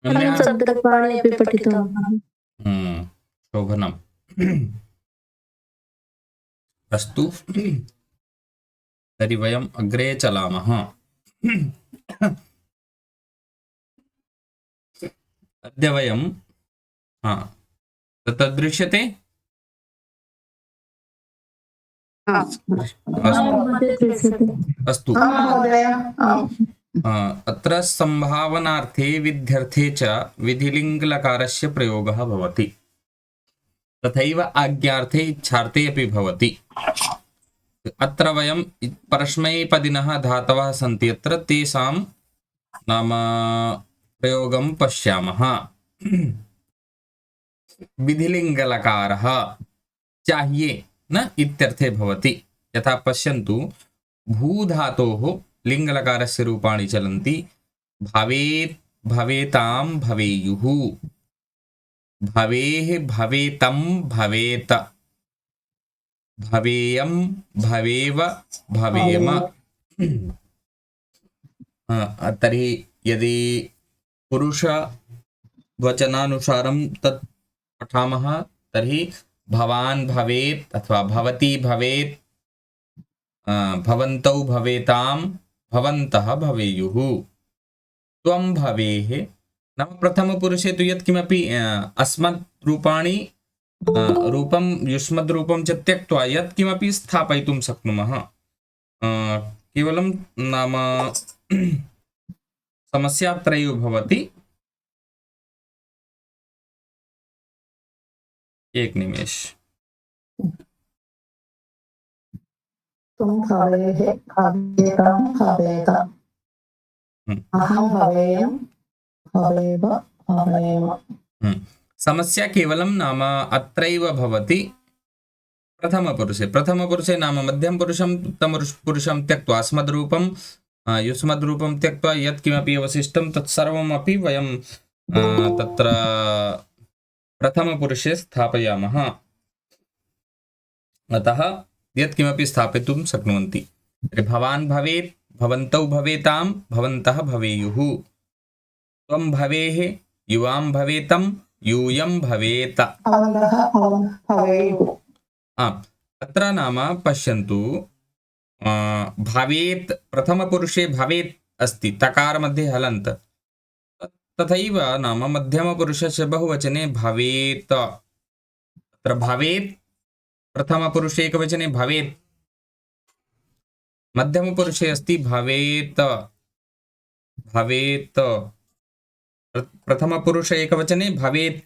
अन्यः शब्दरूपाणि अपि पठितवन्तः। शोभनम्। अस्तु, तर्हि वयम् अग्रे चलामः। अद्य वयं तत् दृश्यते? अस्तु, अत्र संभावनार्थे विध्यर्थे च विधिलिङ्गलकारस्य प्रयोगः भवति। तथैव आज्ञार्थे इच्छार्थे अपि भवति। अत्र वयं परस्मैपदिनः धातवः सन्ति, अत्र तेषां नाम प्रयोगं पश्यामः। विधिलिङ्गलकारः चाहिए न इत्यर्थे भवति। यथा पश्यन्तु, भूधातोः लिङ्गलकारस्य रूपाणि चलन्ति। भवेत्, भवेतां, भवेयुः। भवेः, भवेतं, भवेत। भवेयं, भवेव, भवेम। तर्हि यदि पुरुषवचनानुसारं तत् पठामः तर्हि भवान् भवेत् अथवा भवती भवेत्, भवन्तौ भवेतां, भवन्तः भवेयुः। त्वं भवेः, नाम प्रथमपुरुषे तु यत्किमपि अस्मत् रूपाणि रूपं युष्मद्रूपं च त्यक्त्वा यत्किमपि स्थापयितुं शक्नुमः। केवलं नाम समस्या अत्रैव भवति। एक निमेष। त्वं भवेः, भवेतं, भवेत। अहं भवेयं, भवेव, भवेम। समस्या केवलं नाम अत्रैव भवति प्रथमपुरुषे नाम मध्यमपुरुषं उत्तमपुरुषं त्यक्त्वा अस्मद्रूपं युष्मद्रूपं त्यक्त्वा यत्किमपि अवशिष्टं तत्सर्वमपि वयं तत्र प्रथमपुरुषे स्थापयामः। अतः यत्किमपि स्थापयितुं शक्नुवन्ति। भवान् भवेत्, भवन्तौ भवेतां, भवन्तः भवेयुः। त्वं भवेः, युवां भवेतं, यूयं भवेत। अत्र नाम पश्यन्तु, भवेत् प्रथमपुरुषे भवेत् अस्ति, तकार मध्ये हलन्त। तथैव नाम मध्यमपुरुषस्य बहुवचने भवेत्। अत्र भवेत् प्रथमपुरुषे एकवचने भवेत्, मध्यमपुरुषे अस्ति भवेत्। भवेत् प्रथमपुरुष एकवचने भवेत्,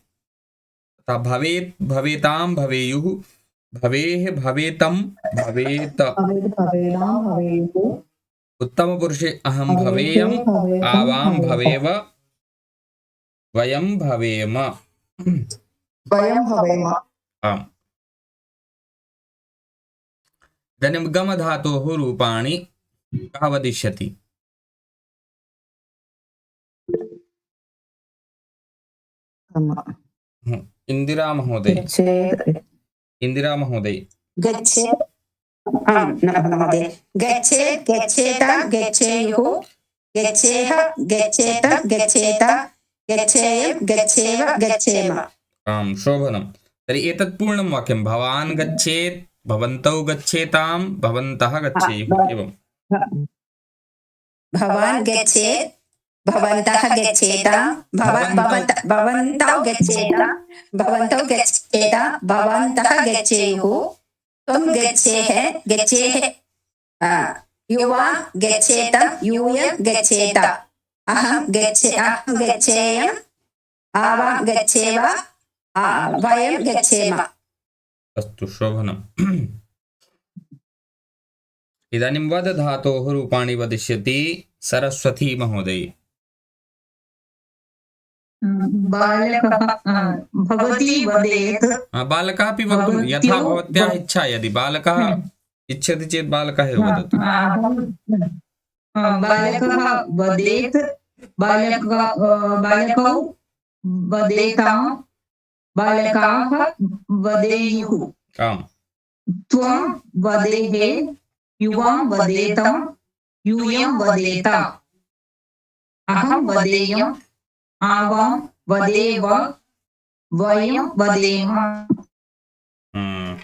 तथा भवेत्, भवेतां, भवेयुः, भवेः, भवेतं, भवेत। उत्तमपुरुषे अहं भवेयम्, आवां भवेव, वयं भवेम। आम्। इदानीं गमधातोः रूपाणि कः वदिष्यति? इंदिरा महोदय। इंदिरा महोदय। गच्छेत्, महोदय। गच्छेत्, गच्छेत, गच्छेयुः, गच्छेह, गच्छेत, गच्छेत, गच्छेयं, गच्छेव, गच्छेम। आम्, शोभनं। तर्हि एतत् पूर्णं वाक्यं। भवान् गच्छेत्, भवन्तौ गच्छेतां, भवन्तः गच्छेयुः। एवं भवान् गच्छेत्, भवन्तः गच्छेतां, भवन्तौ गच्छेत, भवन्तौ गच्छेत, भवन्तः गच्छेयुः। त्वं गच्छेः, गच्छेः, युवा गच्छेत, यूयं गच्छेत। अहं गच्छेयम्, आवां गच्छेव, वयं गच्छेम। अस्तु, शोभनम्। इदानीं वद धातोः रूपाणि वदिष्यति सरस्वती महोदय। बालकः, भवती वदेत्। बालकः अपि वक्तुं यथा भवत्याः इच्छा। यदि बालकः इच्छति चेत् बालकः एव वदतु। बालकः वदेत्, बालकौ वदेतां, बालकाः वदेयुः। आम्। त्वं वदेः, युवां वदेतं, यूयं वदेत। अहं वदेयम्, आवां वदेव वयं वदेम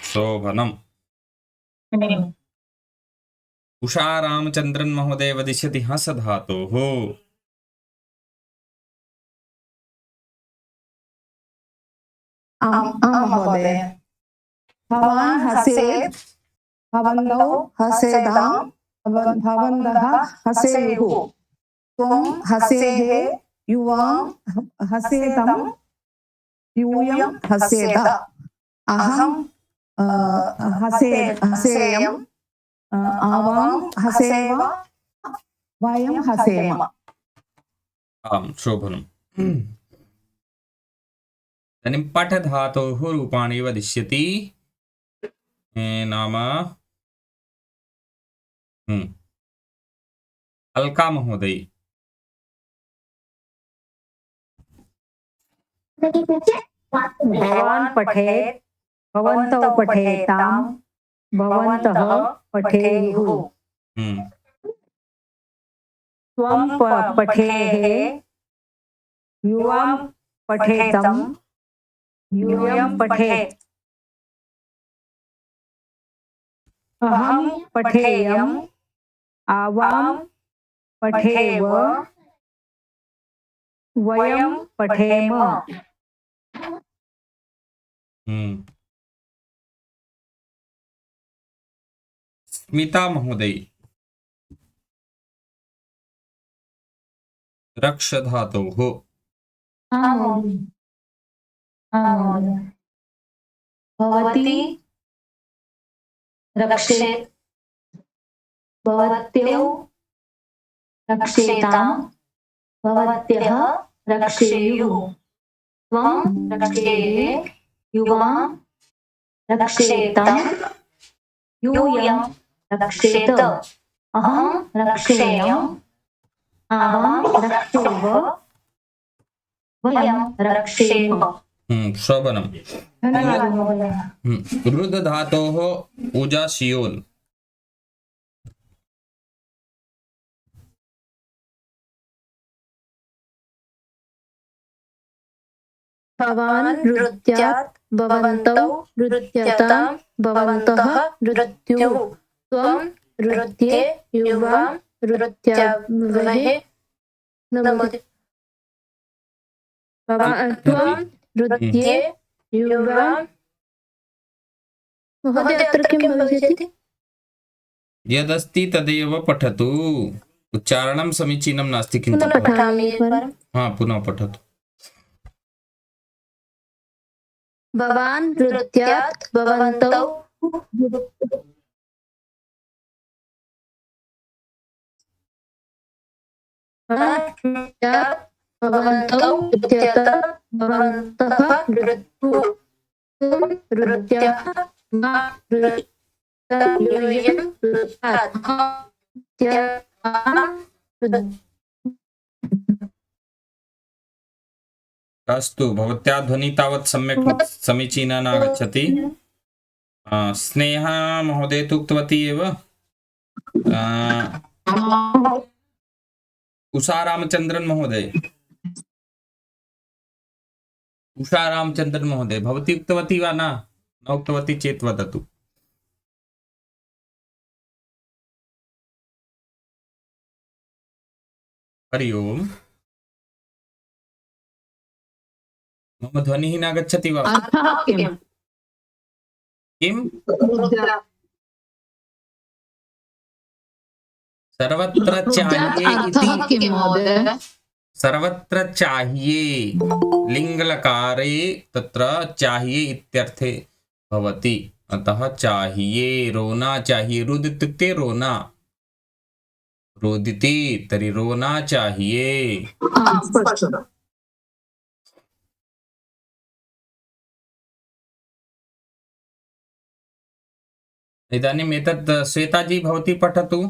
शोभनम्। उषा रामचन्द्रन् महोदय वदिष्यति हस धातोः। महोदय भवान् हसेत् भवन्तौ हसेतां भवन्तः हसेयुः त्वं हसेः युवां हसेतं यूयं हसेत अहं हसेयम् आवां हसेव वयं हसेम। आम्, शोभनम्। इदानीं पठ धातोः रूपाणि वदिष्यति। नाम अलका महोदय। भवान् पठेत् भवन्तौ पठेतां भवन्तः पठेयुः त्वं पठेः युवां पठेतं यूयं पठेत् अहं पठेयम् आवां पठेव वयं पठेम। स्मिता महोदय। रक्ष धातोः। भवती रक्षेत् भवत्यौ रक्षेतां भवत्यः रक्षेयुः त्वं रक्षेः युवां रक्षेतं यूयं रक्षेत अहं रक्षेयम् आवां रक्षेव वयं रक्षेम। शोभनम्। धन्यवादः महोदय। रुद् धातोः उजाशियोन्। भवान् नृत्यात् भवन्तौ नृत्यतां भवन्तः नृत्युः त्वं नृत्ये युवां नृत्यवहे त्वं नृत्ये युवां महोदय अत्र किं भविष्यति? यदस्ति तदेव पठतु। उच्चारणं समीचीनं नास्ति पुनः किञ्चित्। पठामि एकवारं। पुनः पठतु। भवान् नृत्यात् भवन्तौ भवन्तौ नृत्यत भवन्तः नृत्यु नृत्यः नृत्यं अस्तु, भवत्याः ध्वनिः तावत् सम्यक् समीचीना नागच्छति। स्नेहा महोदय तु उक्तवती एव। उषा रामचन्द्रन् महोदय। उषा रामचन्द्रन् महोदय, भवती उक्तवती वा न उक्तवती चेत् वदतु। हरि ओम्। मम ध्वनिः न गच्छति वा? किम्? सर्वत्र चाहिए इति। सर्वत्र चाहिए लिङ्गलकारे तत्र चाहिए इत्यर्थे भवति। अतः चाहिए, रोना चाहिए। रुद् इत्युक्ते रोना। रोदिति तर्हि रोना चाहिए। इदानीम् एतत् श्वेताजी भवती पठतु।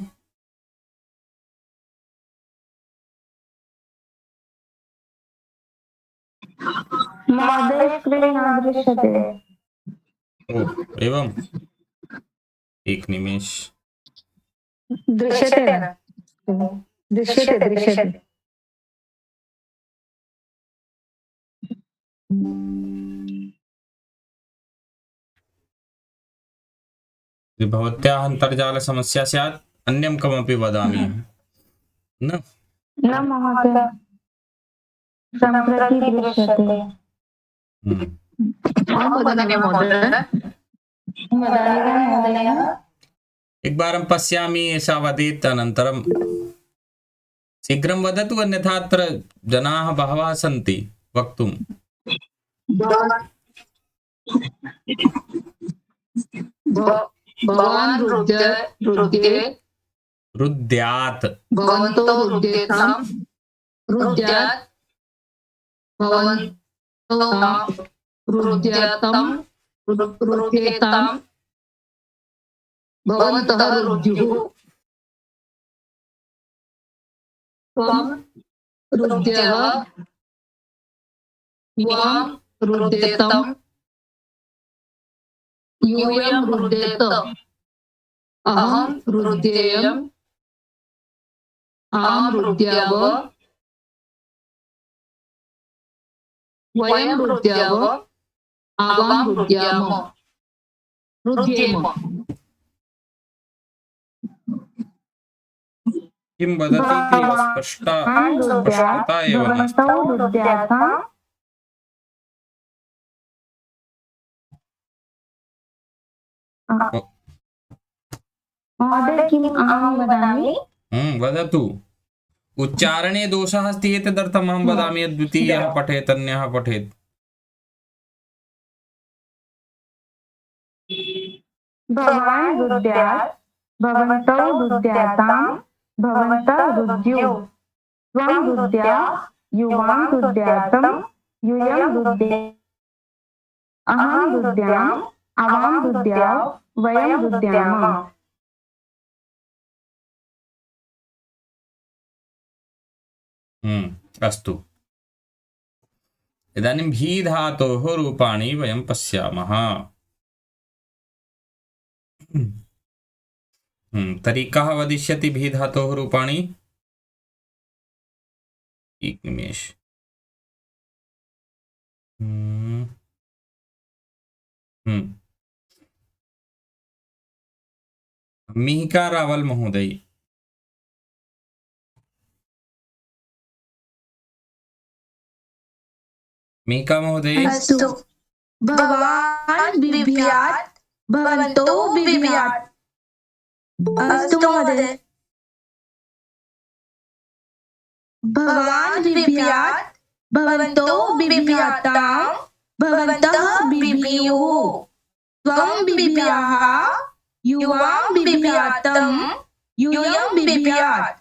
महोदय स्क्रीन् न दृश्यते। एवम्, एक निमेष। दृश्यते न? दृश्यते। यदि भवत्याः अन्तर्जालसमस्या स्यात् अन्यं कमपि वदामि न। न महोदय, सम्प्रति दृश्यते। अहं वदामि महोदय। वदामि वा महोदय? एकवारं पश्यामि एषा वदेत् अनन्तरं शीघ्रं वदतु, अन्यथा अत्र जनाः बहवः सन्ति वक्तुं। भवान् रुद्यात् भवन्तो रुद्येताम् रुद्यात् भवन्तो रुद्यताम् रुद्येताम् भवन्तः रुद्युः त्वं रुद्यः युवां रुद्येतम् यूयं रुद्येत अहं रुद्येयम् आं रुद्याव वयं रुद्याव आवां रुद्याम रुद्येम। किं वदति इति स्पष्टता एव नास्ति। भवन्तौ रुद्याताम् महोदय, किम् अहं वदामि? वदतु। उच्चारणे दोषः अस्ति, एतदर्थम् अहं वदामि यत् द्वितीयः पठेत् अन्यः पठेत्। भवान् रुद्यात् भवन्तौ रुद्याताम् भवन्तः रुद्युः त्वं रुद्या युवां रुद्यातम् यूयं रुद्ये अहं रुद्याम् आवां रुद्याव वयं रुद्याम। अस्तु, इदानीं भी धातोः रूपाणि वयं पश्यामः। तर्हि कः वदिष्यति भी धातोः रूपाणि? एक निमेष। मिहिका रावल महोदय। मिहिका महोदय। अस्तु। भवान् बिभ्यात् भवन्तौ बिभ्यात्। अस्तु महोदय। भवान् बिभ्यात् भवन्तौ बिभ्याताम् भवन्तः बिभ्युः त्वं बिभ्याः युवां बिभ्यातम् यूयं बिभ्यात्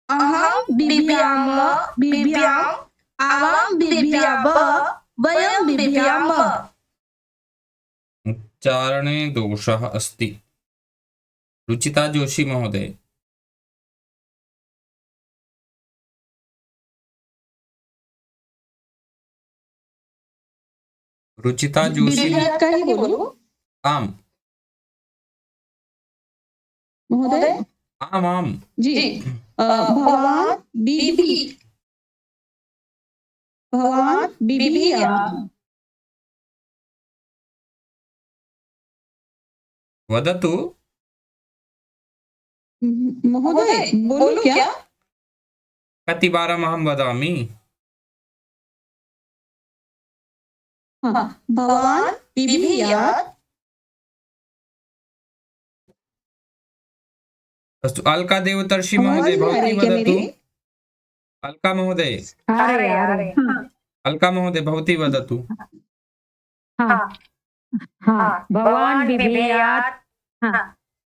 अहं बिभ्याम बिभ्याम् आवां बिभ्याव वयं बिभ्याम। उच्चारणे दोषः अस्ति। रुचिता जोशी महोदय। रुचिता जोशी। आम महोदय। आम आम जी। भवान् बिभि भवान् बिभ्यात्। वदतु। महोदय बोलो क्या? कतिवारम् अहं वदामि? भवान् बिभ्यात्। अस्तु, अलका देवतर्षि महोदय भवती वदतु। अलका महोदय। अलका महोदय भवती वदतु। भवान् बिभ्यात्।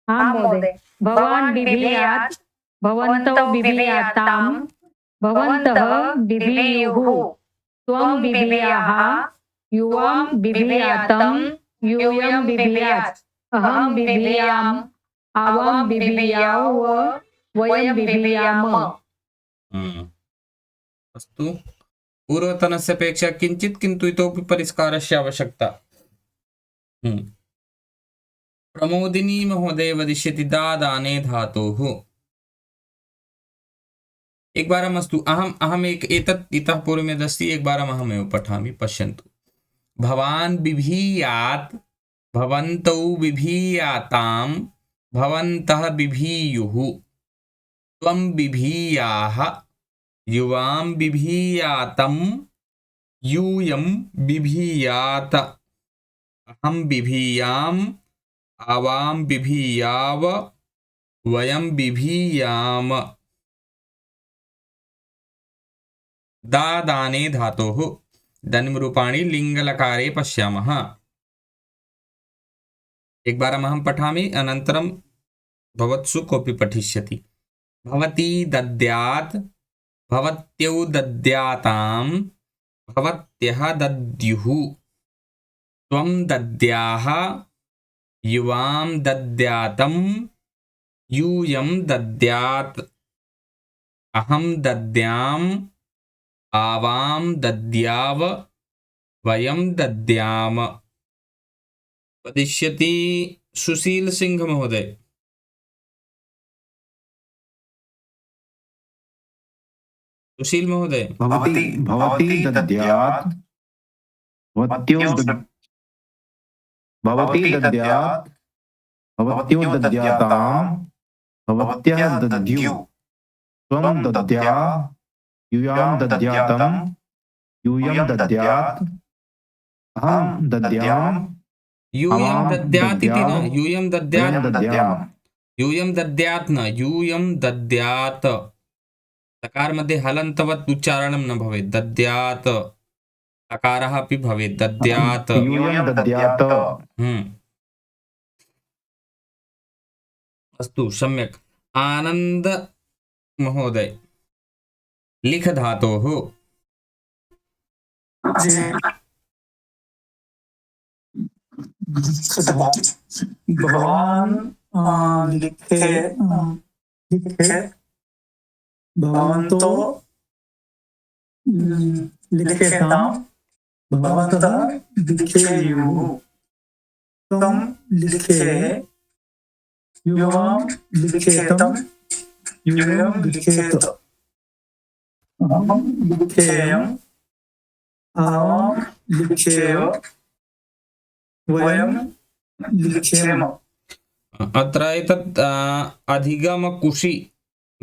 महोदय। भवान् बिभ्यात् भवन्तौ बिभ्याताम् भवन्तः बिभ्युः त्वं बिभ्याः युवां बिभ्यातम् यूयं बिभ्यात् अहं बिभ्याम् आवां बिभ्याव वयं बिभ्याम। अस्तु, पूर्वतनस्य अपेक्षया किञ्चित्, किन्तु इतोपि परिष्कारस्य आवश्यकता। प्रमोदिनी महोदय वदिष्यति दादाने धातोः। एकवारमस्तु अहम् इतः पूर्वमेदस्ति एकवारम् अहमेव पठामि, पश्यन्तु। भवान् बिभीयात्, भवन्तौ बिभीयातां, भवन्तः बिभीयुः, त्वं बिभीयाः, युवां बिभीयातं, यूयं बिभीयात, अहं बिभीयाम्, आवां बिभीयाव, वयं बिभीयाम। दादाने धातोः इदानीं लिङ्गलकारे पश्यामः। एकवारम् अहं पठामि, अनन्तरं भवत्सु कोऽपि पठिष्यति। भवती दद्यात्, भवत्यौ दद्यातां, भवत्यः दद्युः, त्वं दद्याः, युवां दद्यातं, यूयं दद्यात्, अहं दद्याम्, आवां दद्याव, वयं दद्याम। वदिष्यति सुशील सिंह महोदय। सुशील महोदय। भवती दद्यात्, भवती दद्यात्, भवत्यो दद्यातां, भवत्यः दद्युः, त्वं दद्याः, यूयां दद्यातं, यूयं दद्यात्, अहं दद्याम्, यूयं दद्यात् इति न, यूयं दद्यात्, वयं दद्याम। यूयं दद्यात् न, यूयं दद्यात्। तकार मध्ये हलन्तवत् उच्चारणं न भवेत्। दद्यात् तकारः अपि भवेत्। दद्यात्। यूयं दद्यात्। अस्तु, सम्यक्। आनन्द महोदय, लिख धातोः। भवान् लिखे, भवन्तो लिखेतां, भवन्तः लिखेयुः, त्वं लिखे, युवां लिखेतं, यूयं लिखेत, अहं लिखेयम्, आवां लिखेव, वयं लिखेम। अत्र एतत् अधिगमकुशी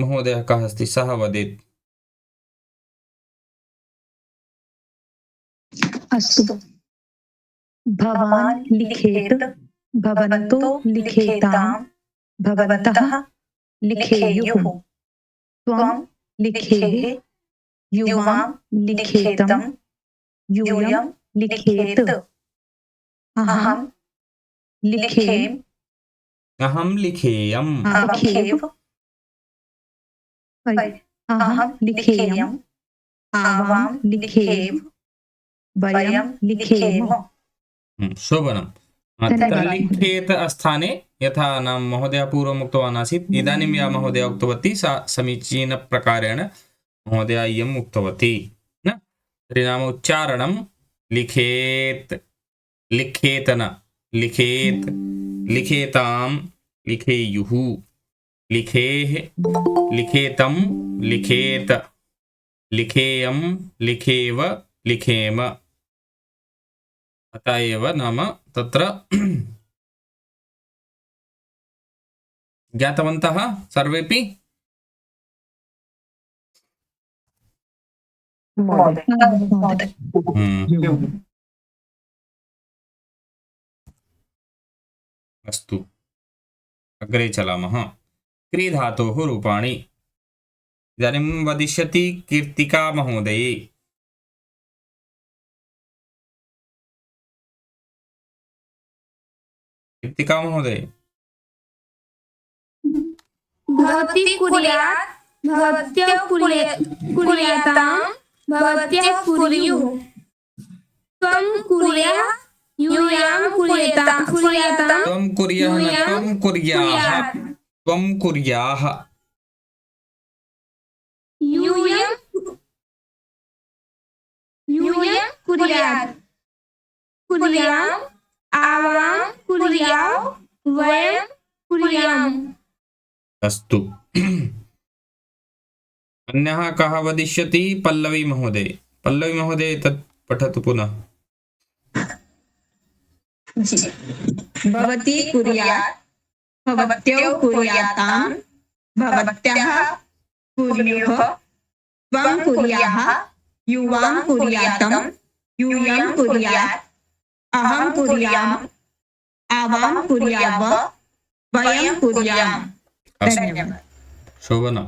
महोदयः कः अस्ति, सः वदेत्। अस्तु। भवान् लिखेत, भवन्तो लिखेतां, भवन्तः लिखेयुः, त्वं लिखेः, युवां लिखेतं, यूयं लिखेत, अहं लिखेम्, अहं लिखेयम्, अहं लिखेयम्, आवां लिखेव, वयं लिखेम। शोभनम्। तत्र लिखेत स्थाने यथा नाम महोदय पूर्वम् उक्तवान् आसीत्, इदानीं या महोदया उक्तवती सा समीचीनप्रकारेण महोदया इयम् उक्तवती न। तर्हि नाम उच्चारणं लिखेत्, लिखेत न, लिखेत्, लिखेतां, लिखेयुः, लिखेः, लिखेतं, लिखेत, लिखेयं, लिखेव, लिखेम। अतः एव नाम तत्र ज्ञातवन्तः सर्वेपि? अस्तु, अग्रे चलामः। क्रीधातोः रूपाणि। इदानीं वदिष्यति कीर्तिका महोदये। कीर्तिका महोदय। भवती कुर्यात्, भवत्यः कुर्यातां, भवत्यः कुर्युः, त्वं कुर्याः, यूयां कुर्यातां, त्वं कुर्याः न, त्वं कुर्याः, त्वं कुर्याः, यूयं कुर्यात्, कुर्याम्, आवां कुर्याव, वयं कुर्याम। अस्तु। अन्यः कः वदिष्यति? पल्लवी महोदय। पल्लवी महोदय तत् पठतु पुनः। भवती कुर्यात्, भवत्यौ कुर्याताम्, भवत्यः कुर्युः, त्वं कुर्याः, युवां कुर्यातं, यूयं कुर्यात्, अहं कुर्याम्, आवां कुर्याव, वयं कुर्याम। धन्यवादः। शोभना।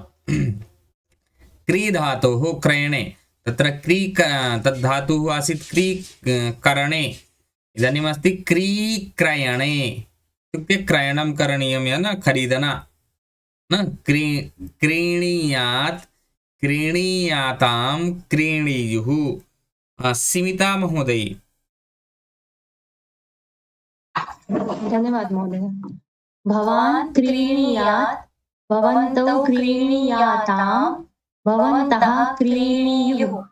क्री धातोः क्रयणे, तत्र क्री तद् धातुः आसीत् क्री करणे, इदानीमस्ति क्री क्रयणे, इत्युक्ते क्रयणं करणीयं न खरीदना न। क्रीणीयात्, क्रीणीयातां, क्रीणीयुः। सीमिता महोदय। धन्यवाद महोदय। भवान् क्रीणीयात्, भवन्तौ क्रीणीयाताम्, भवन्तः क्रीणीयुः,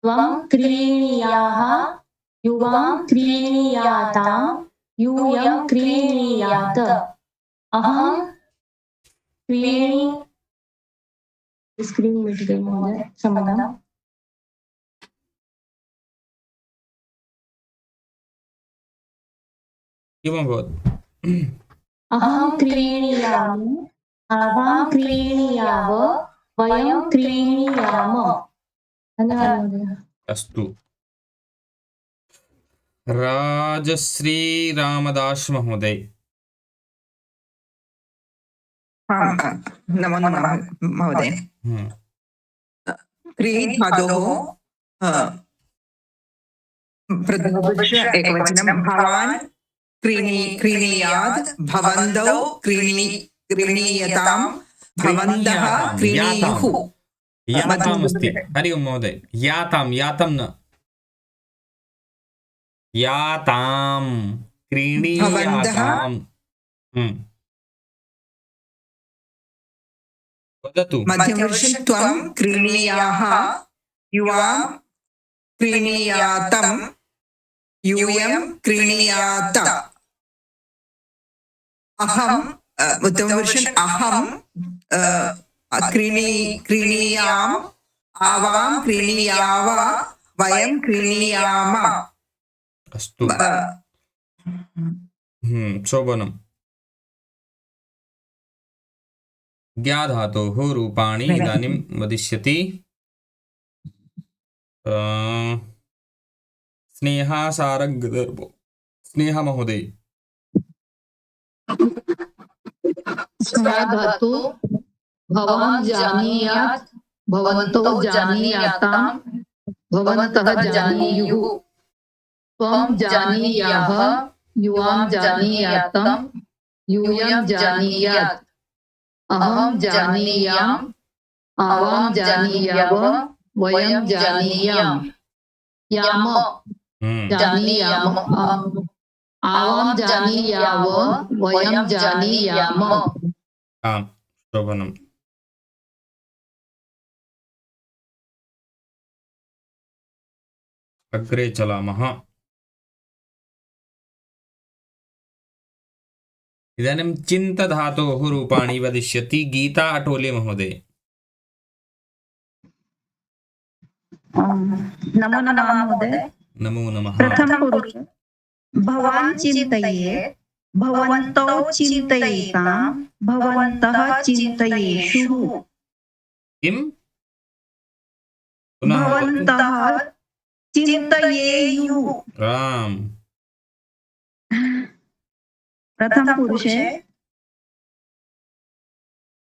त्वं क्रीणीयाः, युवां क्रीणीयाताम्, यूयं क्रीणीयात्, अहं क्रीणी। स्क्रीन मिट गई महोदय, क्षम्यताम्। किम् अभवत्? अहं क्रीणीयामि, आवां क्रीणीयाव, वयं क्रीणीयाम। धन्यवाद महोदय। अस्तु। राजश्री रामदास महोदय। नमो नमः महोदय। क्री धातोः प्रथमपुरुष एकवचनं भवान् क्रीणीयात्, भवन्तौ क्रीणीयतां, भवन्तः क्रीणीयुः। याताम् अस्ति। हरि ओम् महोदय। यातां, यातं न, यातां, क्रीणीयाताम्। वदतु। मध्यमपुरुषं त्वं क्रीणीयाः, युवां क्रीणीयातं, यूयं क्रीणीयात। अहम् उत्तमपुरुषम् अहं क्रीणीयाम्, आवां क्रीणीयाव, वयं क्रीणीयाम। अस्तु। शोभनम्। ज्ञाधातोः रूपाणि इदानीं वदिष्यति। स्नेहा सारङ्गधर्मो। स्नेहा महोदय। धातु भवान् जानीयात्, भवन्तौ जानीयाताम्, भवन्तः जानीयुः, त्वं जानीयाः, युवां जानीयातं, यूयं जानीयात्, अहं जानीयाम्, आवां जानीयाव, वयं जानीयाम। याम, जानीयाम, आवां जानीयाव, वयं जानीयाम। आम्, शोभनम्। अग्रे चलामः। इदानीं चिन्तधातोः रूपाणि वदिष्यति गीता अटोले महोदय। नमो नमः महोदय। नमो नमः। प्रथमपुरुष भवान् चिन्तयेत्, भवन्तौ चिन्तयेताम्, भवन्तः चिन्तयेषु। किम्? पुनः भवन्तः चिन्तयेयुः। राम। प्रथमपुरुषे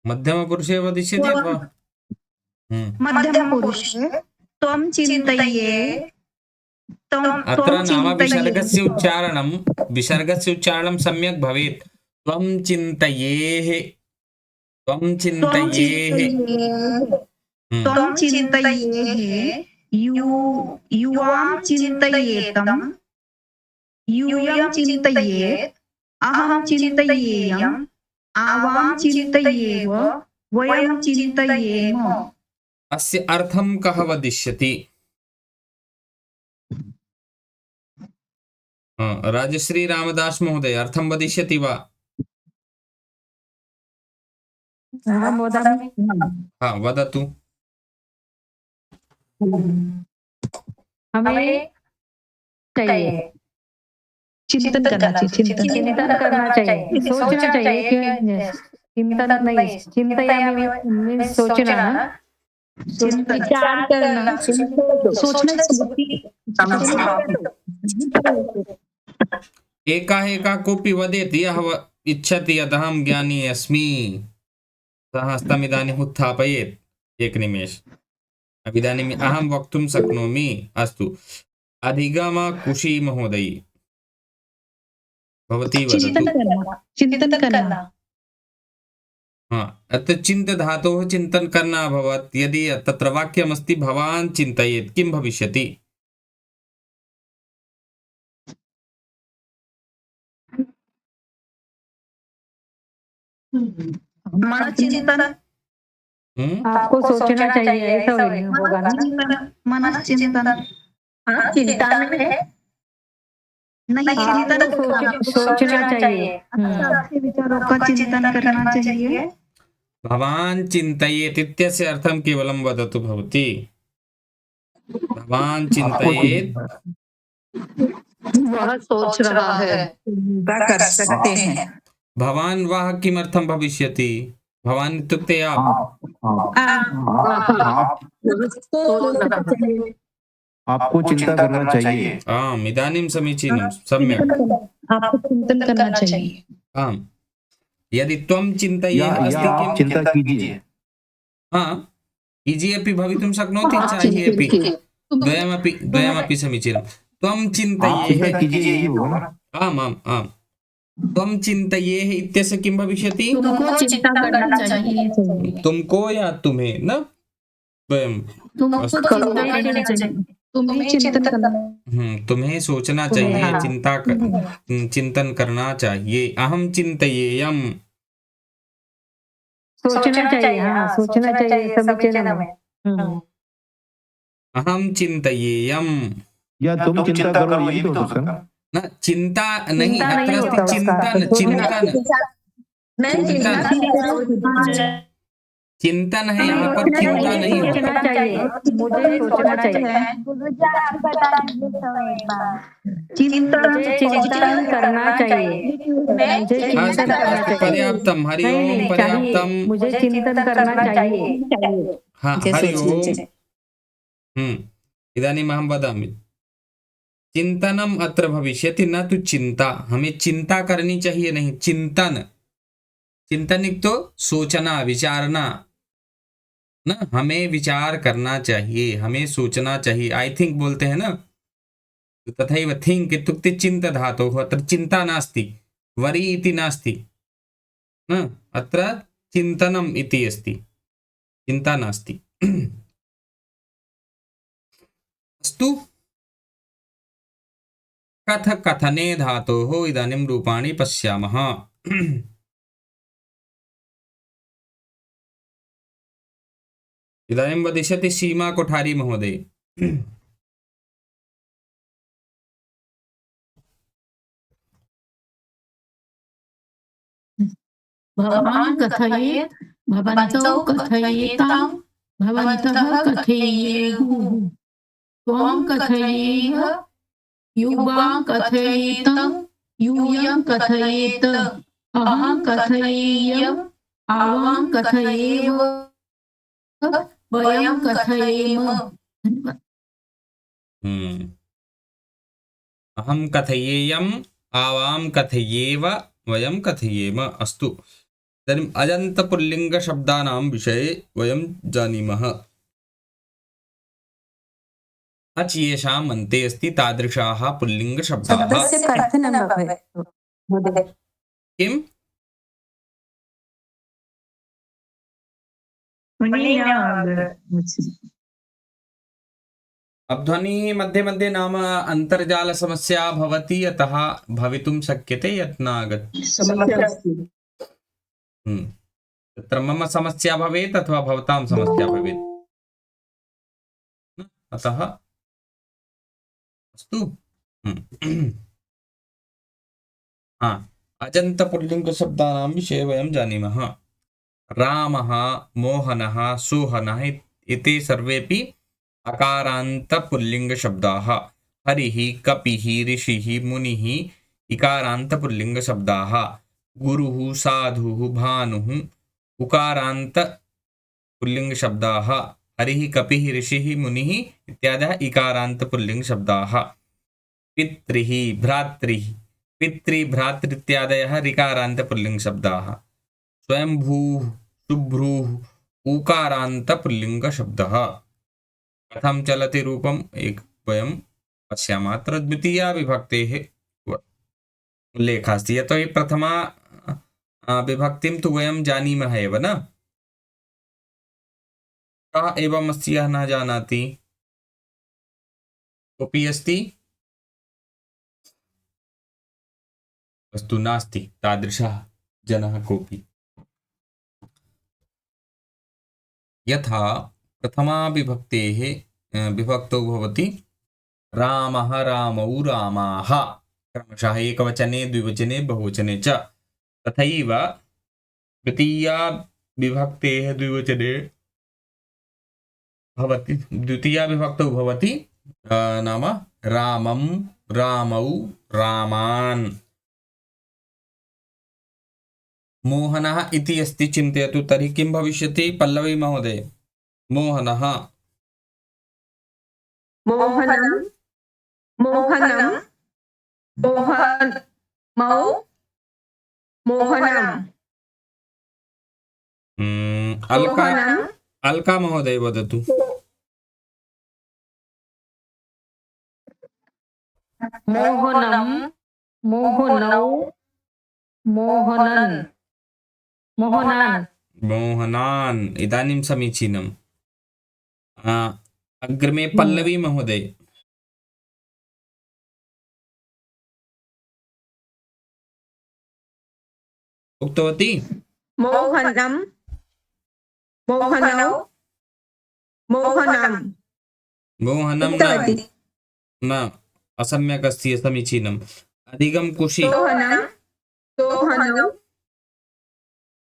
मध्यमपुरुषे वदिष्यति अथवा मध्यमपुरुषे त्वं चिन्तयेत्, अत्र नाम विसर्गस्य उच्चारणं सम्यक् भवेत्। त्वं चिन्तयेः, त्वं चिन्तयेः, त्वं चिन्तयेः, युवां चिन्तयेतं, यूयं चिन्तयेत्, अहं चिन्तयेयम्, आवां चिन्तयेव, वयं चिन्तयेम। अस्य अर्थं कः वदिष्यति? राजश्री रामदास महोदय अर्थं वदिष्यति वा? अहं वदामि। वदतु। हमें चाहिए चिंतन करना चाहिए, चिंतन चिंतन करना चाहिए, सोचना चाहिए कि चिंतन नहीं, चिंतयामि मीन्स सोचना ना, विचार करना, सोचना चाहिए। एका एका कोऽपि वदेत् यः इच्छति यदहं ज्ञानी अस्मि सः हस्तमिदानीम् उत्थापयेत्। एकनिमेष, इदानीम् अहं वक्तुं शक्नोमि। अस्तु, अधिगम कुशी महोदयी, भवती वदतु। चिंतन करना। हाँ, अत्र चिन्त धातोः चिन्तन करना अभवत्। यदि तत्र वाक्यमस्ति भवान् चिन्तयेत्, किं भविष्यति? हमारा चिंतन, आपको सोचना चाहिए, ऐसा होगा ना। मन चिंतन चिंता में है, नहीं, चिंतन सोचना चाहिए। अच्छे विचारों का चिंतन करना चाहिए। भवान् चिन्तयेत् इत्यस्य अर्थं केवलं वदतु भवती। भवान् चिन्तयेत्, वह सोच रहा है। कर सकते हैं। भवान् वाह किमर्थं भविष्यति? भवान् इत्युक्ते आप। आपको चिंता करना चाहिए। आम्, इदानीं समीचीनं, सम्यक्। आपको चिंतन करना चाहिए। आम्, यदि त्वं चिन्तयेत् अस्ति आप किं? चिंता कीजिए। हाँ, कीजिए अपि भवितुं शक्नोति, चाहिए अपि, द्वयमपि समीचीनं। त्वं आप चिन्तयेः, चिंता कीजिए, यही होगा ना। आम् आम् आम्, त्वं चिन्तयेः इत्यस्य किं भविष्यति? तुमको चिंता करना चाहिए। तुमको या तुम्हें, न द्वयम्। तुमको चिंता करना चाहिए। तुम्हें चिंतन करना। तुम्हें सोचना चाहिए, चिंतन करना चाहिए। अहं चिन्तयेयम्, सोचना चाहिए, हाँ, सोचना चाहिए, समीचीनम्। अहं चिन्तयेयम्, या तुम चिंता करो, यही तो हो सकता है। न चिंता नहीं, चिंता नहीं अत्र अस्ति होता उसका, चिंतन है, यहाँ पर चिंता नहीं होता। सोचना चाहिए, मुझे सोचना चाहिए, मुझे चिंतन करना चाहिए, मुझे चिंतन करना चाहिए। पर्याप्तं, हरि ओम, नहीं, पर्याप्तं। चाहिए, मुझे चिंतन करना चाहिए। हाँ, हरि ओम। इदानीम् अहं वदामि, चिंतनम अत्र भविष्यति, न तु चिंता। हमें चिंता करनी चाहिए नहीं, चिंतन। चिंतन तो सोचना, विचारना, ना, हमें विचार करना चाहिए, हमें सोचना चाहिए। आई थिंक बोलते हैं ना, तथैव थिंक इत्युक्ते चिंत धातोः। अत्र चिंता नास्ति, वरी इति नास्ति, न, अत्र चिंतनम् इति अस्ति, चिंता नास्ति। अस्तु, कथ कथने धातोः इदानीं रूपाणि पश्यामः। इदानीं वदिष्यति सीमा कोठारी महोदय। भवान् कथयेत्, भवन्तौ कथयेतां, भवन्तः कथयेयुः, त्वं कथयेह, युवां कथयेतं, यूयं कथयेत, अहं कथयेयम्, आवां कथयेव, वयं कथयेम। अहं कथयेयम्, आवां कथयेव, वयं कथयेम। अस्तु, इदानीम् अजन्तपुल्लिङ्गशब्दानां विषये वयं जानीमः। अच् येषाम् अन्ते अस्ति तादृशाः पुल्लिङ्गशब्दाः। किम्? अब ध्वनि मध्ये मध्ये नाम अंतर्जाल समस्या भवति, अतः भवितुं शक्यते यत् न आगच्छति। तत्र मम समस्या भवेत् अथवा भवतां समस्या भवेत्, अतः अस्तु। अजन्तपुल्लिङ्गशब्दानां विषये वयं जानीमः। रामः, मोहनः, सोहनः इति सर्वेपि अकारान्त पुल्लिंग शब्दाः हरिः कपिः ऋषिः मुनिः इकारान्त पुल्लिंग शब्दाः गुरुः साधुः भानुः उकारान्त पुल्लिंग शब्दाः हरिः कपिः ऋषिः मुनिः इत्यादयः इकारान्त पुल्लिंग शब्दाः पितृः भ्रातृः पितृभ्रातृ इत्यादयः ऋकारान्त पुल्लिंग शब्दाः स्वयंभूः शुभ्रूः उकारान्त पुल्लिंग शब्दः कथं चलति रूपम् एक वयं पश्यामः। अत्र द्वितीया विभक्तेः उल्लेखः अस्ति यतोहि प्रथमा विभक्तिं तु वयं जानीमः एव न। कः एवम् अस्ति यः न जानाति? कोऽपि अस्ति? अस्तु नास्ति तादृशः जनः कोऽपि। यथा प्रथमा विभक्तेः विभक्तौ भवति रामः रामौ रामाः क्रमशः एकवचने द्विवचने बहुवचने च, तथैव द्वितीया विभक्तेः द्विवचने भवति द्वितीया विभक्तौ भवति नाम रामं रामौ रामान्। मोहनः इति अस्ति चिन्तयतु, तर्हि किं भविष्यति? पल्लवी महोदय, मोहनः मोहनं मोहनं मोहनमौ मोहनम् अलका अलका महोदय वदतु। मोहनं मोहनौ मोहनन् मोहनान् मोहनान् इदानीं समीचीनम्। अग्रिमे पल्लवी महोदय। उक्तवती मोहनं मोहनौ मोहनम् मोहनं न असम्यक् अस्ति, समीचीनम्। अधिगम कुशी सोहनं सोहनौ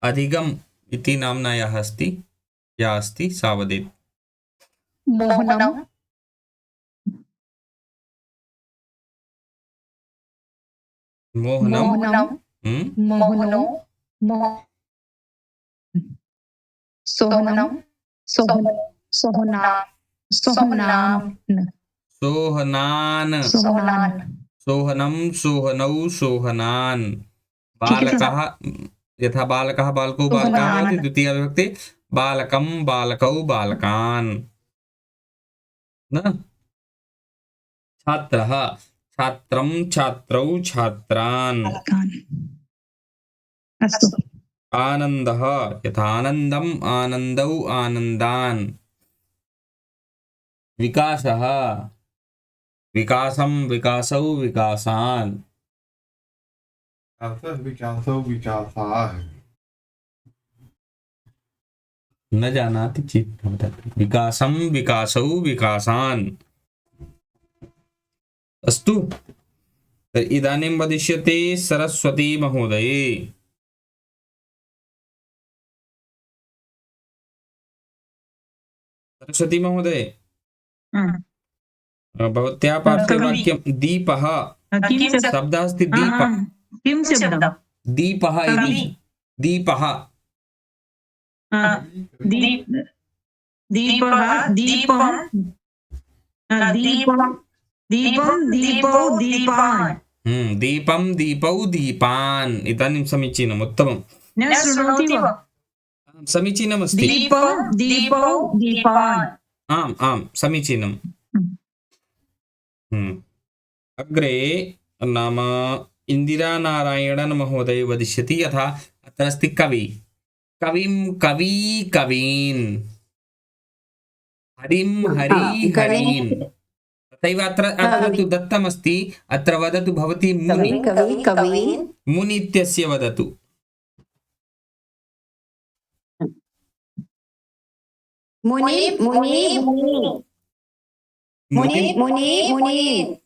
अधिगम इति नाम्ना यः अस्ति या अस्ति सा वदेत्। मोहनं मोहनं मोहनो सोहनं सोहनान् सोहनं सोहनौ सोहनान्। बालकः यथा बालकः बालकौ बालकाः भवति, द्वितीया विभक्ति बालकं बालकौ बालकान् न। छात्रः छात्रं छात्रौ छात्रान्। अस्तु आनन्दः यथा आनन्दम् आनन्दौ आनन्दान्। विकासः विकासं विकासौ विकासान्। न जानाति चेत् वदतु। विकासं विकासौ विकासान्। अस्तु, इदानीं वदिष्यते सरस्वती महोदये। सरस्वती महोदय, भवत्याः पार्श्वे वाक्यं दीपः शब्दः अस्ति। दीपः किं शब्दः? दीपः इति दीपः दीपः दीपं दीपं दीपं दीपौ दीपान्। दीपं दीपौ दीपान्। इदानीं समीचीनम्, उत्तमं। न शृणोति वा? समीचीनमस्ति। दीपं दीपौ दीपान्। आम् आम् समीचीनम्। अग्रे नाम इन्दिरानारायणन् महोदय वदिष्यति। यथा अत्र अस्ति कवि, कविं कवी कवीन्, हरिं हरि हरीन्। तथैव अत्र तु दत्तमस्ति, अत्र वदतु भवती मुनि मुनि इत्यस्य वदतु। मुनि मुनि मुनि मुनि मुनि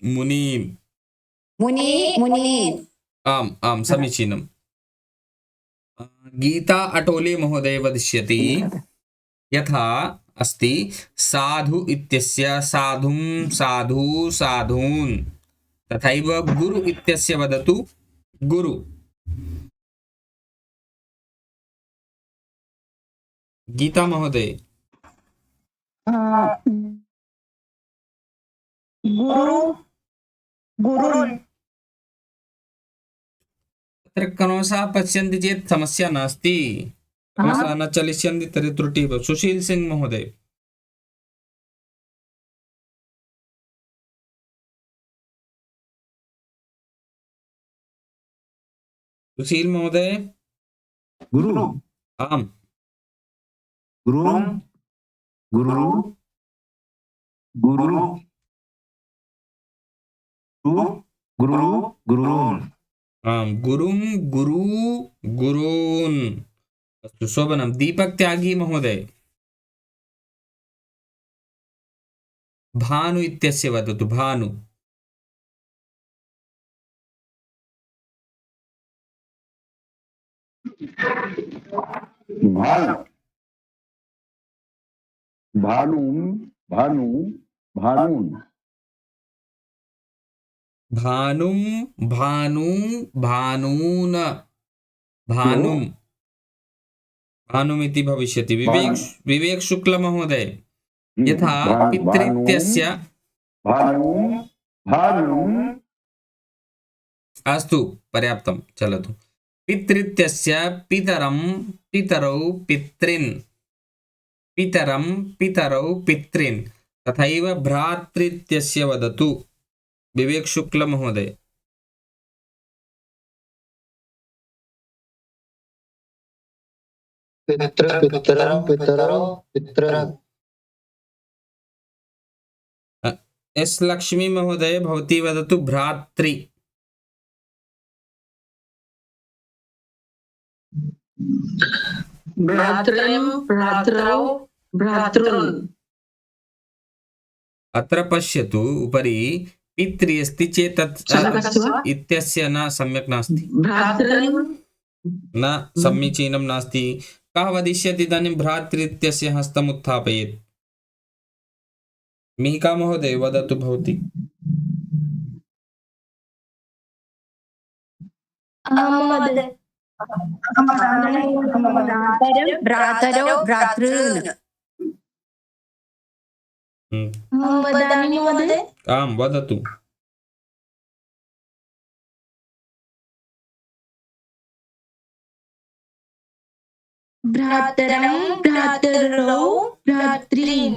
मुनि मुनि मुनि। आम् आम् समीचीनम्। गीता अटोले महोदय वदिष्यति। यथा अस्ति साधु इत्यस्य साधुं साधु साधून् तथैव गुरु इत्यस्य वदतु गुरु। गीता महोदय। गुरु गुरुन् तत्र क्रमशः पश्यन्ति चेत् समस्या नास्ति, क्रमशः न चलिष्यन्ति तर्हि त्रुटिः भवति। सुशील सिंह महोदय। सुशील महोदय। गुरु आम्। गुरु गुरु गुरु गुरु गुरून् आम् गुरुं गुरु गुरून्। अस्तु शोभनं। दीपक त्यागी महोदय। भानु इत्यस्य वदतु भानु। भानु भानु भानु भानुन् भानुं भानु भानून् भानुं भानुमिति भविष्यति। विवेक शुक्ल महोदय। यथा पितृत्यस्य अस्तु पर्याप्तं चलतु। पितृत्यस्य पितरं पितरौ पितॄन् पितरं पितरौ पितॄन् तथैव भ्रातृत्यस्य वदतु विवेक शुक्ल महोदय। एस लक्ष्मी महोदय भवती वदतु भ्रातृ। भ्रातृं भ्रातरौ भ्रातॄन् अत्र पश्यतु उपरि पितृ अस्ति चेत् तत् इत्यस्य न सम्यक् नास्ति, न समीचीनं नास्ति। कः वदिष्यति इदानीं भ्रातृ इत्यस्य हस्तम् उत्थापयेत्। मिहिका महोदय वदतु भवती। भ्रातरौ भ्रातॄन्। आं वदतु। भ्रातरं भ्रातरौ भ्रातॄन्।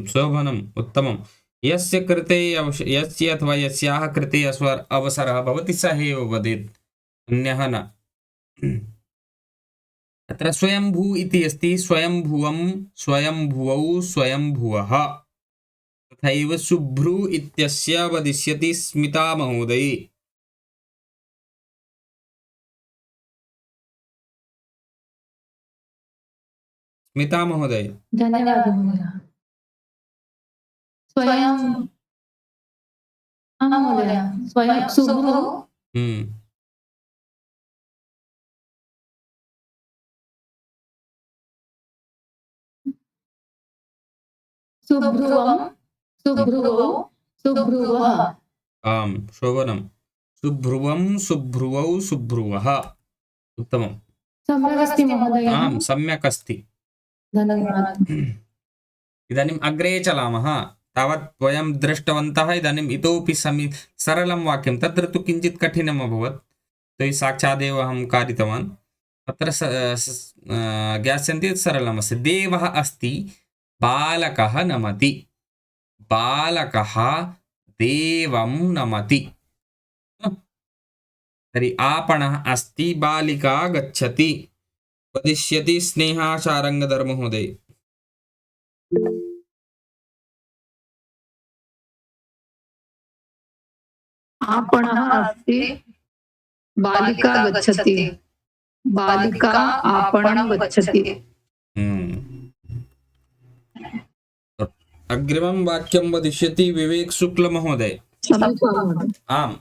शोभनम् उत्तमं। यस्य कृते यस्य अथवा यस्याः कृते अवसरः भवति सः एव वदेत्, अन्यः न। अत्र स्वयंभू इति अस्ति, स्वयंभुवं स्वयंभुवौ स्वयंभुवः तथैव शुभ्रू इत्यस्य वदिष्यति स्मिता महोदय। स्मिता महोदय। धन्यवादः महोदय। स्वयं महोदय स्वयं शुभ्रू शुभ्रुवं शुभ्रुवौ शुभ्रुवः। आं शोभनं। शुभ्रुवं शुभ्रुवौ शुभ्रुवः उत्तमं। सम्यक् अस्ति महोदय। आं सम्यक् अस्ति। धन्यवादः। इदानीम् अग्रे चलामः। तावत् वयं दृष्टवन्तः। इदानीम् इतोपि सरलं वाक्यं, तत्र तु किञ्चित् कठिनम् अभवत्, तर्हि साक्षादेव अहं कारितवान्। अत्र ज्ञास्यन्ति यत् सरलमस्ति। देवः अस्ति, बालकः नमति, बालकः देवं नमति। तर्हि आपणः अस्ति, बालिका गच्छति, वदिष्यति स्नेहा शारङ्गधर महोदय। आपणः अस्ति, बालिका गच्छति, बालिका आपणं गच्छति। अग्रिमं वाक्यं वदिष्यति विवेक शुक्ल महोदय। आम्।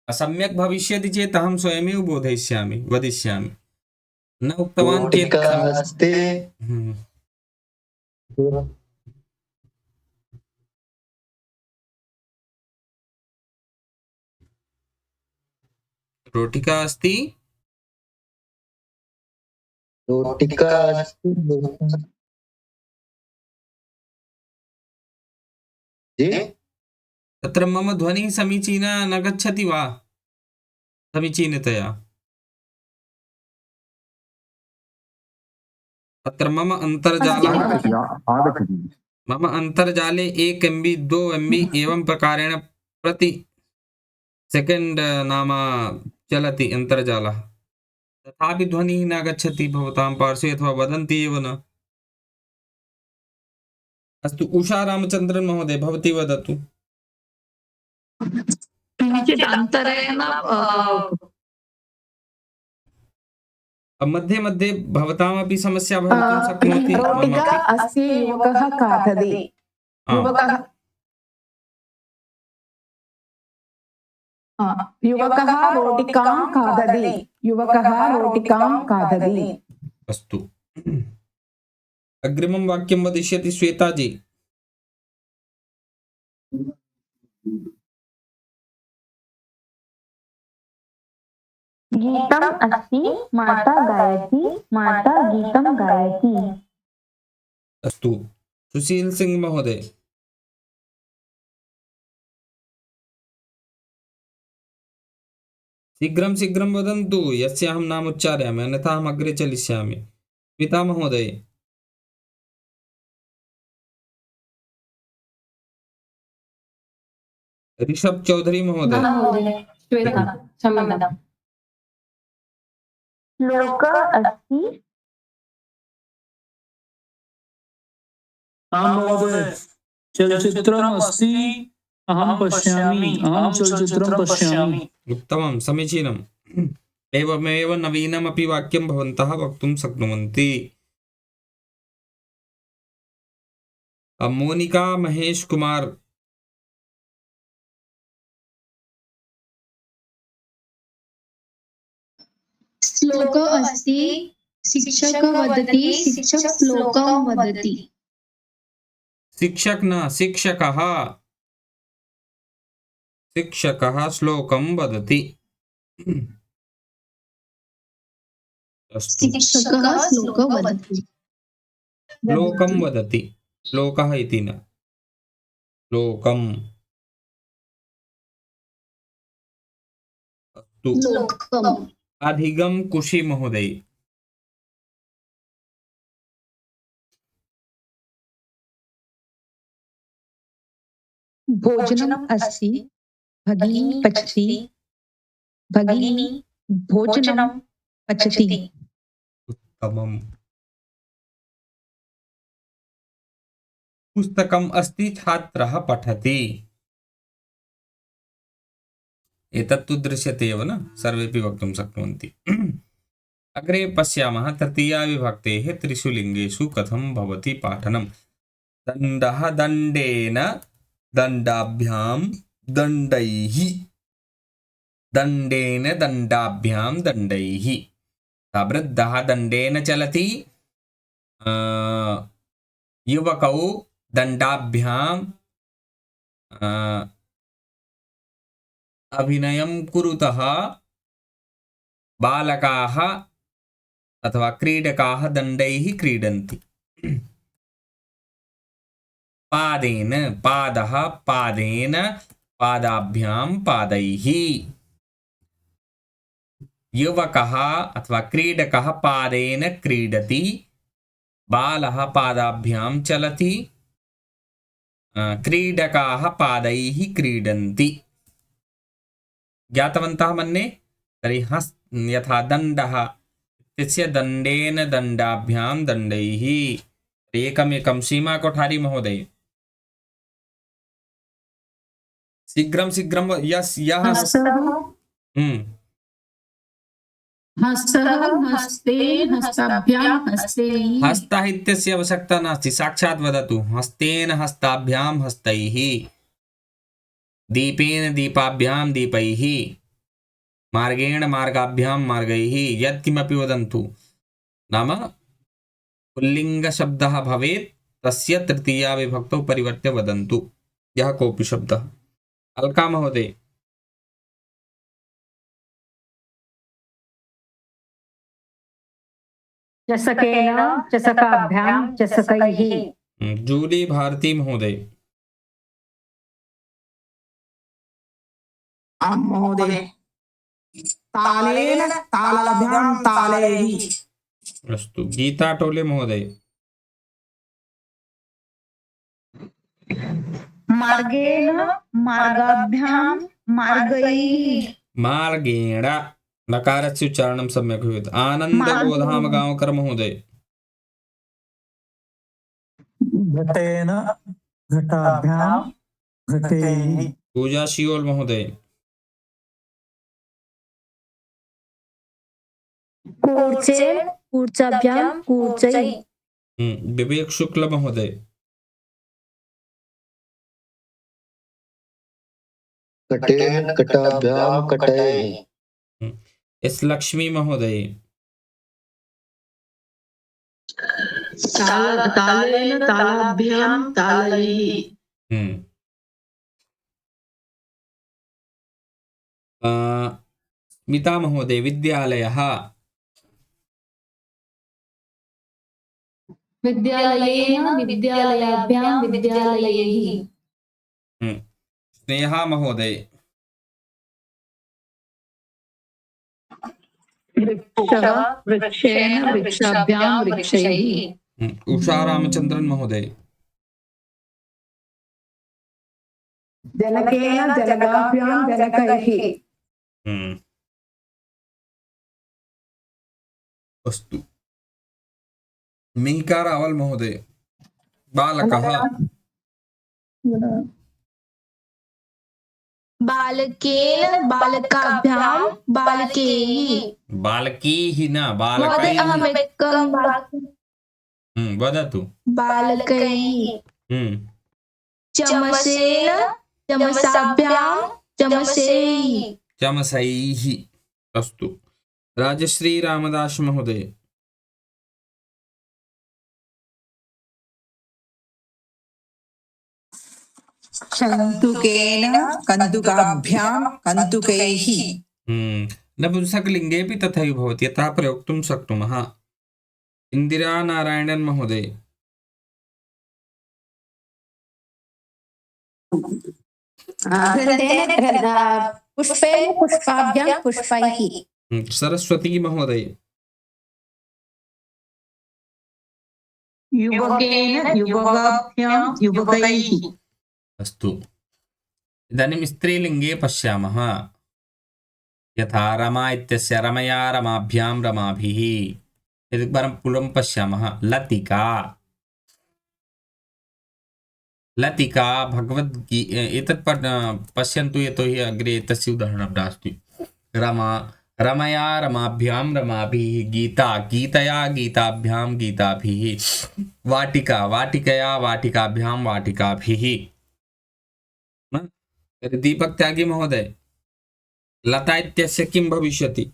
असम्यक् भविष्यति चेत् अहं स्वयमेव बोधयिष्यामि, वदिष्यामि। न उक्तवान् चेत् अस्ति रोटिका अस्ति रोटिका अस्ति जी तत्र मम ध्वनिः समीचीना न गच्छति वा समीचीनतया अत्र मम अन्तर्जाले 1 MB 2 MB एवं प्रकारेण प्रति सेकेण्ड् नाम चलति अन्तर्जालः तथापि ध्वनिः न गच्छति भवतां पार्श्वे अथवा वदन्ति एव न अस्तु उषा रामचन्द्रन् महोदय भवती वदतु किञ्चित् अन्तरेण मध्ये मध्ये भवतामपि समस्या भवितुं शक्नोति रोटिका अस्ति युवकः खादति युवकः रोटिकां खादति अस्तु अग्रिमं वाक्यं वदिष्यति श्वेताजी गीतम् अस्ति माता गायति माता गीतं गायति अस्तु सुशील सिंह महोदय शीघ्रं शीघ्रं वदन्तु यस्य अहं नाम उच्चारयामि अन्यथा अहम् अग्रे चलिष्यामि स्मिता महोदय ऋषभ चौधरी महोदय श्लोकः अस्ति महोदय चलचित्रम् अस्ति अहं चलचित्रं पश्यामि उत्तमं समीचीनम् एवमेव नवीनमपि वाक्यं भवन्तः वक्तुं शक्नुवन्ति मोनिका महेश कुमार श्लोकः अस्ति शिक्षकः वदति शिक्षक श्लोकं वदति शिक्षक न शिक्षकः श्लोकं वदति अस्तु शिक्षकः श्लोकं वदति श्लोकं वदति श्लोकः इति न श्लोकम् अस्तु श्लोकम् अधिगम कुशी महोदय भोजनम् अस्ति भगिनी पचति भगिनी भोजनं पचति उत्तमम् पुस्तकम् अस्ति छात्रः पठति एतत्तु दृश्यते एव न सर्वेपि वक्तुं शक्नुवन्ति अग्रे पश्यामः तृतीया विभक्तेः त्रिषु लिङ्गेषु कथं भवति पाठनं दण्डः दण्डेन दण्डाभ्यां दण्डैः दण्डेन दण्डाभ्यां दण्डैः वृद्धः दण्डेन चलति युवकौ दण्डाभ्यां अभिनयं कुरुतः बालकाः अथवा क्रीडकाः दण्डैः क्रीडन्ति पादेन पादः पादेन पादाभ्यां पादैः युवकः अथवा क्रीडकः पादेन क्रीडति बालः पादाभ्यां चलति क्रीडकाः पादैः क्रीडन्ति ज्ञातवन्तः मन्ये तर्हि यथा दण्डः इत्यस्य दण्डेन दण्डाभ्यां दण्डैः एकमेकं सीमा कोठारी महोदय शीघ्रं शीघ्रं यः हस्तः इत्यस्य आवश्यकता नास्ति साक्षात् वदतु हस्तेन हस्ताभ्यां हस्तैः दीपेन दीपाभ्यां दीपैः मार्गेण मार्गाभ्यां मार्गैः यत्किमपि वदन्तु नाम पुल्लिङ्गशब्दः भवेत् तस्य तृतीया विभक्तौ परिवर्त्य वदन्तु। यः कोऽपि शब्दः। अलका महोदय। चषकेन चषकाभ्यां चषकैः। जूली भारती महोदय। आं महोदय। तालेन तालाभ्यां तालैः। अस्तु। गीता टोले महोदय। मार्गेण मार्गाभ्यां मार्गैः। मार्गेण नकारस्य उच्चारणं सम्यक् भवेत्। आनन्दबोधाम गांवकर महोदय। घटेन घटाभ्यां घटैः। पूजा शियोल महोदय। कूर्चेन कूर्चाभ्यां कूर्चैः। विवेक शुक्ल महोदय। कटेन कटाभ्यां कटैः। एस लक्ष्मी महोदय। तालेन तालाभ्यां तालैः। स्मिता महोदय। विद्यालयः। विद्यालयेन विद्यालयाभ्यां विद्यालयैः। स्नेहा महोदय। वृक्षः वृक्षेण वृक्षाभ्यां वृक्षैः। उषा रामचंद्रन महोदय। जनकेन जनकाभ्यां जनकैः। अस्तु। मिंका रावल महोदय। बालकः। बालकेन बालकाभ्यां बालकैः। बालकीः न महोदय बालकैः। अहमेकं वदतु। बालकैः। चमसेन चमसाभ्यां चमसैः। चमसैः। अस्तु। राजश्री रामदास महोदय। कन्दुकेन कन्दुकाभ्यां कन्दुकैः। नपुंसकलिङ्गेऽपि तथैव भवति, यथा प्रयोक्तुं शक्नुमः। इंदिरा नारायणन महोदय। पुष्पेन पुष्पाभ्यां पुष्पैः। सरस्वती महोदय। युवकेन युवकाभ्यां युवकैः। अस्तु। इदानीं स्त्रीलिङ्गे पश्यामः। यथा रमा इत्यस्य रमया रमाभ्यां रमाभिः। पूर्वं पश्यामः। लतिका। लतिका एतत् पश्यन्तु, यतोहि अग्रे तस्य उदाहरणं नास्ति। रमा रमया रमाभ्यां रमाभिः। गीता गीतया गीताभ्यां गीताभिः। वाटिका वाटिकया वाटिकाभ्यां वाटिकाभिः। दीपक त्यागी महोदय। लता इत्यस्य किं भविष्यति?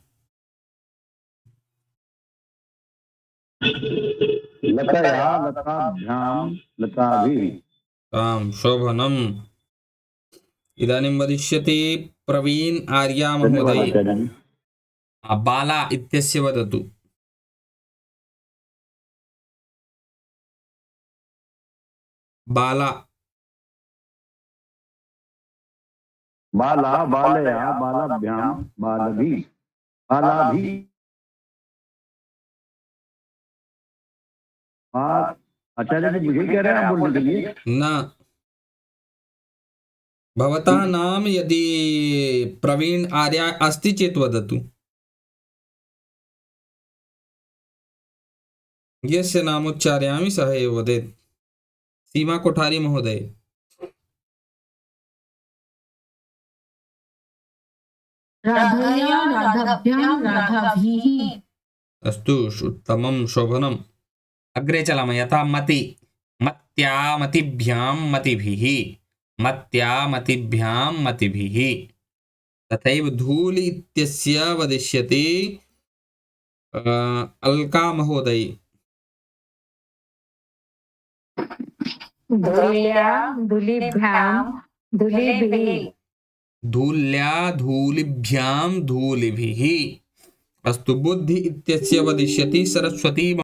लतया लताभ्यां लताभिः। आम्, शोभनम्। इदानीं वदिष्यति प्रवीण आर्या महोदय। बाला इत्यस्य वदतु। बाला। बाला बालया बालाभ्यां बालभिः बालाभिः। आचार्य जी मुझे कह रहे हैं आप बोलने के लिए? न, भवतः नाम यदि प्रवीण आर्या अस्ति चेत् वदतु। यस्य नाम उच्चारयामि सः एव वदेत्। सीमा कोठारी महोदय। राधया राधाभ्यां राधाभिः। अस्तु, उत्तमं, शोभनम्। अग्रे चलामः। यथा मति मत्या मतिभ्यां मतिभिः। मत्या मतिभ्यां मतिभिः। तथैव धूलि इत्यस्य वदिष्यति अलका महोदय। धूल्या धूलिभ्यां धूलिभिः। धूल्या धूलिभ्यां धूलिभिः। अस्तु। बुद्धि इत्यस्य वदिष्यति सरस्वती